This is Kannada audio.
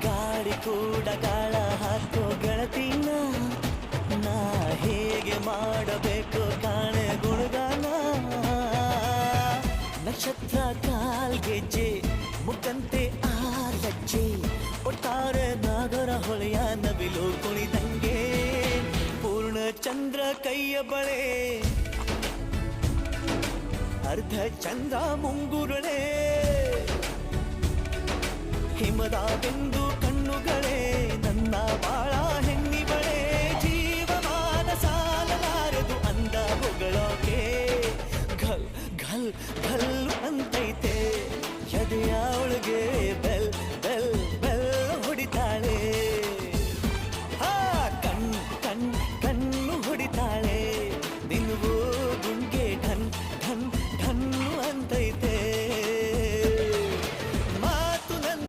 ಗಾಳಿ ಕೂಡ ಗಾಳ ಹಾಕೋ ಗೆಳತಿನ ನಾ ಹೇಗೆ ಮಾಡಬೇಕು ಕಾಣೆ ಗುಣಗಾನ ನಕ್ಷತ್ರ ಕಾಲ್ಗೆಜ್ಜೆ ಮುಖಂತೆ ಆಲಜ್ಜೆ ಒಟ್ಟಾರೆ ನಾಗರ ಹೊಳೆಯ ನವಿಲು ಕುಣಿದಂಗೆ ಪೂರ್ಣ ಚಂದ್ರ ಕೈಯ ಬಳೆ ಅರ್ಧ ಚಂದ್ರ ಮುಂಗುರುಳೆ ಹಿಮದ ಬಿಂದು ಕಣ್ಣುಗಳೇ ನನ್ನ ಬಾಳ